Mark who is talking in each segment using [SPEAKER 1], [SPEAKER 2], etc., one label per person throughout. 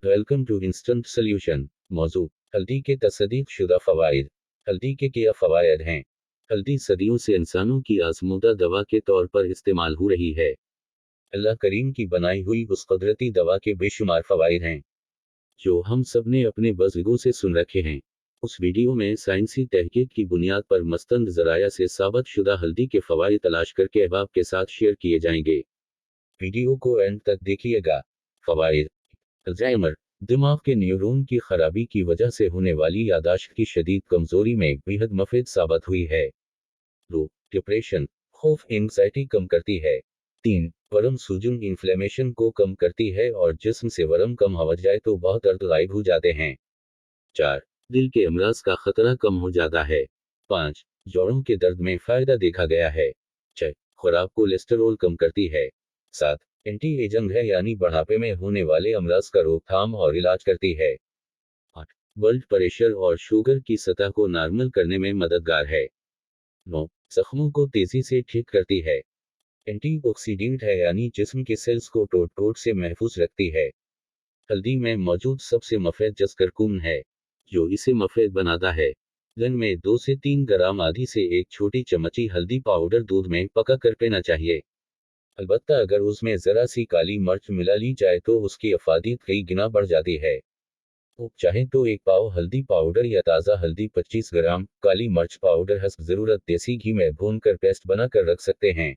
[SPEAKER 1] Welcome to instant solution. मौजू हल्दी के तस्दीक शुदा फ़वाइद। हल्दी के क्या फ़वाइद हैं? हल्दी सदियों से इंसानों की आज़मूदा दवा के तौर पर इस्तेमाल हो रही है। अल्लाह करीम की बनाई हुई उस कुदरती दवा के बेशुमार फ़वाइद हैं जो हम सब ने अपने बुज़ुर्गों से सुन रखे हैं। उस वीडियो में साइंसी तहकीक की बुनियाद पर मस्तंद ज़राया से साबित शुदा हल्दी के फ़वाइद तलाश करके अहबाब के साथ शेयर किए जाएंगे। वीडियो को एंड तक देखिएगा। फ़वाइद: अल्ज़ाइमर, दिमाग के न्यूरॉन की खराबी की वजह से होने वाली यादाश्त की शदीद कमजोरी में बेहद मुफीद साबित हुई है। 2. डिप्रेशन, खौफ एंग्जाइटी कम करती है। 3. वर्म सूजन इन्फ्लेमेशन को कम करती है और जिस्म से वर्म कम हो जाए तो बहुत दर्द गायब हो जाते हैं। 4. दिल के अमराज का खतरा कम हो जाता है। 5. जोड़ों के दर्द में फायदा देखा गया है। 6. खुराक कोलेस्टेरोल कम करती है। 7. एंटी एजिंग है यानी बुढ़ापे में होने वाले अमराज का रोकथाम और इलाज करती है। 8. ब्लड प्रेशर और शुगर की सतह को नॉर्मल करने में मददगार है। 9. जख्मों को तेजी से ठीक करती है। एंटीऑक्सीडेंट है यानी जिस्म के सेल्स को टोट से महफूज रखती है। हल्दी में मौजूद सबसे मुफीद जस करकून है जो इसे मुफीद बनाता है। दिन में 2 से 3 ग्राम आधी से एक छोटी चमची हल्दी पाउडर दूध में पका कर पीना चाहिए। अलबत्ता अगर उसमें ज़रा सी काली मिर्च मिला ली जाए तो उसकी अफादियत कई गुना बढ़ जाती है। तो चाहे तो एक पाव हल्दी पाउडर या ताज़ा हल्दी 25 ग्राम, काली मिर्च पाउडर हस्ब ज़रूरत देसी घी में भूनकर पेस्ट बनाकर रख सकते हैं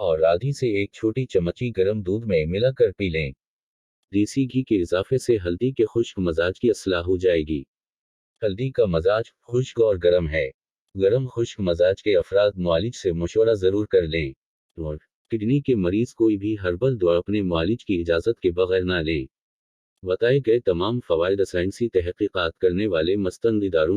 [SPEAKER 1] और आधी से एक छोटी चमची गर्म दूध में मिलाकर पी लें। देसी घी के इजाफे से हल्दी के खुश्क मजाज की असलाह हो जाएगी। हल्दी का मजाज खुश्क और गर्म है। गर्म खुश्क मजाज के अफराद मुआलिज से मशवरा ज़रूर कर लें और किडनी के मरीज कोई भी हर्बल दवा अपने मुआलिज की इजाज़त के बगैर ना लें। बताए गए तमाम फ़वाइद साइंसी तहकीकात करने वाले मस्तंद इदारों